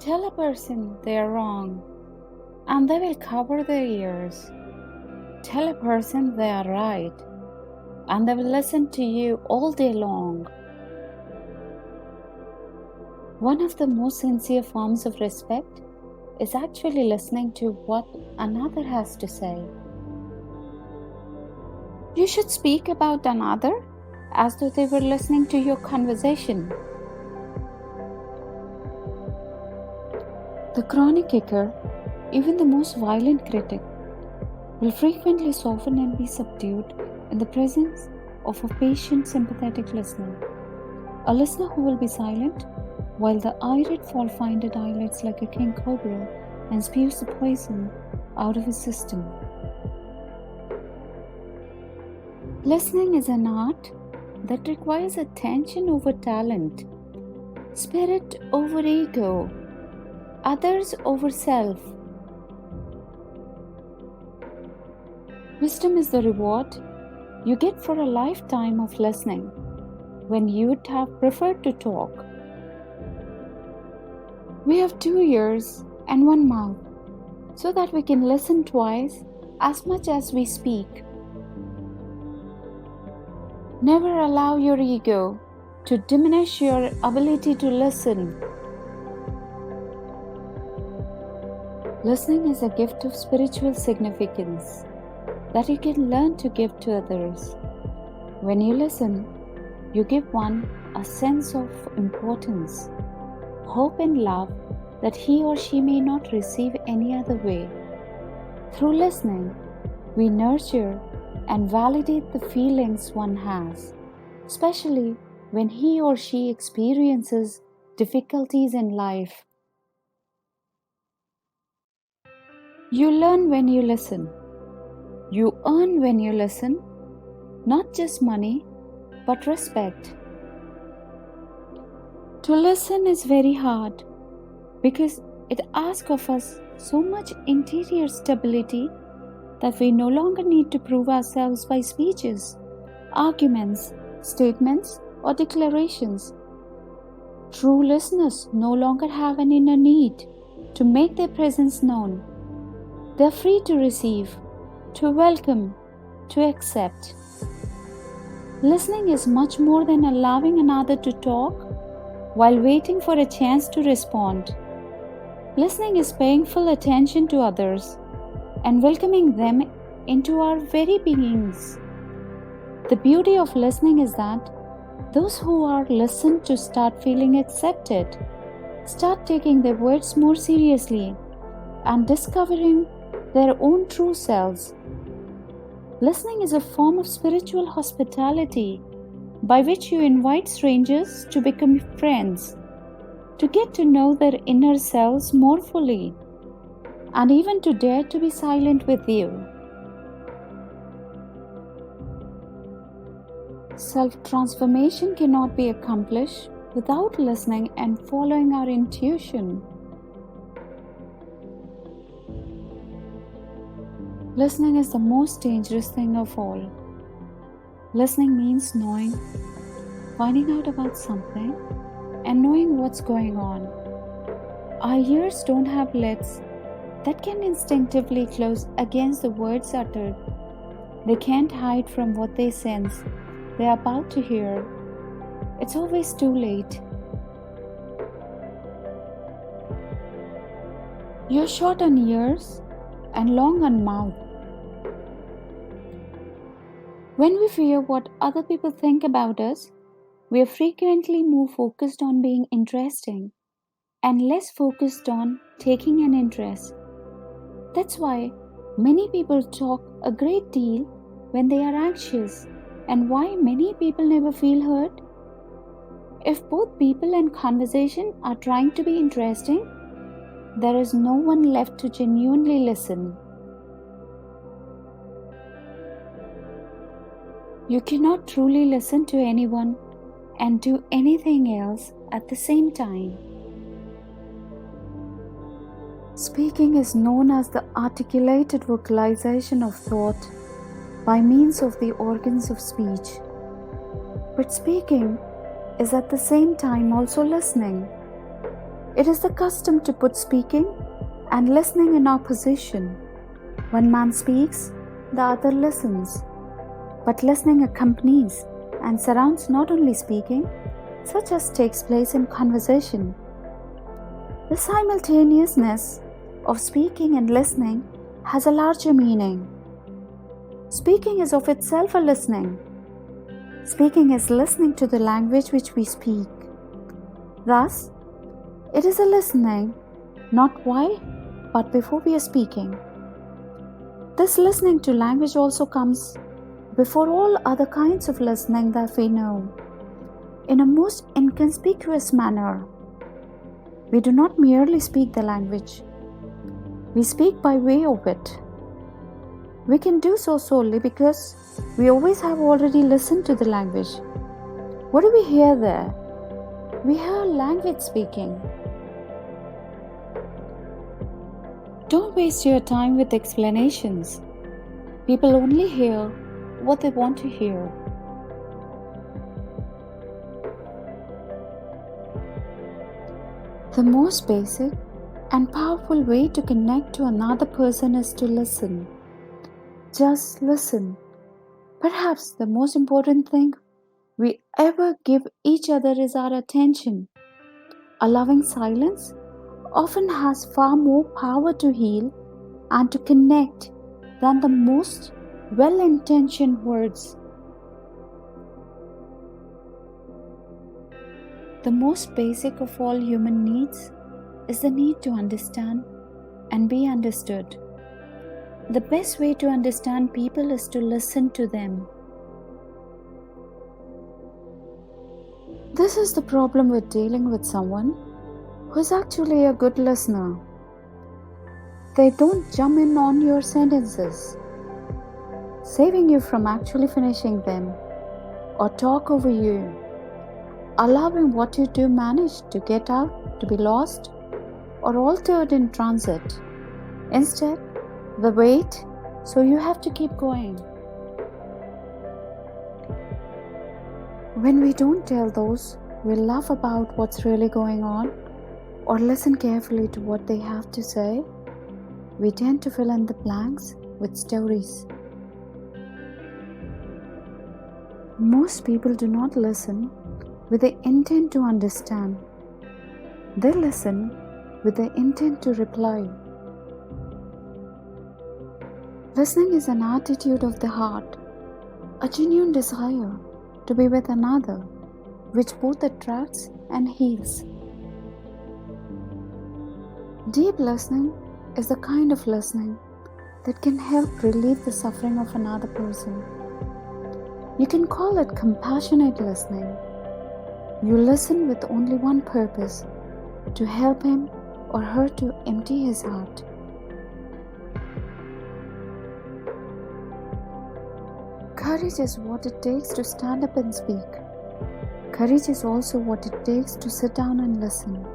Tell a person they are wrong, and they will cover their ears. Tell a person they are right, and they will listen to you all day long. One of the most sincere forms of respect is actually listening to what another has to say. You should speak about another as though they were listening to your conversation. The chronic kicker, even the most violent critic, will frequently soften and be subdued in the presence of a patient, sympathetic listener. A listener who will be silent while the irate fault-finder dilates like a king cobra and spews the poison out of his system. Listening is an art that requires attention over talent, spirit over ego, others over self. Wisdom is the reward you get for a lifetime of listening when you'd have preferred to talk. We have 2 ears and 1 mouth so that we can listen twice as much as we speak. Never allow your ego to diminish your ability to listen. Listening is a gift of spiritual significance that you can learn to give to others. When you listen, you give one a sense of importance, hope and love that he or she may not receive any other way. Through listening, we nurture and validate the feelings one has, especially when he or she experiences difficulties in life. You learn when you listen. You earn when you listen, not just money, but respect. To listen is very hard because it asks of us so much interior stability that we no longer need to prove ourselves by speeches, arguments, statements, or declarations. True listeners no longer have an inner need to make their presence known. They are free to receive, to welcome, to accept. Listening is much more than allowing another to talk while waiting for a chance to respond. Listening is paying full attention to others and welcoming them into our very beings. The beauty of listening is that those who are listened to start feeling accepted, start taking their words more seriously, and discovering their own true selves. Listening is a form of spiritual hospitality by which you invite strangers to become friends, to get to know their inner selves more fully, and even to dare to be silent with you. Self-transformation cannot be accomplished without listening and following our intuition. Listening is the most dangerous thing of all. Listening means knowing, finding out about something, and knowing what's going on. Our ears don't have lids that can instinctively close against the words uttered. They can't hide from what they sense they are about to hear. It's always too late. You're short on ears and long on mouth. When we fear what other people think about us, we are frequently more focused on being interesting and less focused on taking an interest. That's why many people talk a great deal when they are anxious, and why many people never feel heard. If both people and conversation are trying to be interesting, there is no one left to genuinely listen. You cannot truly listen to anyone and do anything else at the same time. Speaking is known as the articulated vocalization of thought by means of the organs of speech. But speaking is at the same time also listening. It is the custom to put speaking and listening in opposition. One man speaks, the other listens. But listening accompanies and surrounds not only speaking, such as takes place in conversation. The simultaneousness of speaking and listening has a larger meaning. Speaking is of itself a listening. Speaking is listening to the language which we speak. Thus, it is a listening, not while, but before we are speaking. This listening to language also comes before all other kinds of listening that we know, in a most inconspicuous manner. We do not merely speak the language, we speak by way of it. We can do so solely because we always have already listened to the language. What do we hear there? We hear language speaking. Don't waste your time with explanations. People only hear what they want to hear. The most basic and powerful way to connect to another person is to listen. Just listen. Perhaps the most important thing we ever give each other is our attention. Allowing silence often has far more power to heal and to connect than the most well-intentioned words. The most basic of all human needs is the need to understand and be understood. The best way to understand people is to listen to them. This is the problem with dealing with someone who is actually a good listener. They don't jump in on your sentences, saving you from actually finishing them, or talk over you, allowing what you do manage to get out to be lost or altered in transit. Instead, they wait, so you have to keep going. When we don't tell those we love about what's really going on, or listen carefully to what they have to say, we tend to fill in the blanks with stories. Most people do not listen with the intent to understand. They listen with the intent to reply. Listening is an attitude of the heart, a genuine desire to be with another, which both attracts and heals. Deep listening is the kind of listening that can help relieve the suffering of another person. You can call it compassionate listening. You listen with only one purpose, to help him or her to empty his heart. Courage is what it takes to stand up and speak. Courage is also what it takes to sit down and listen.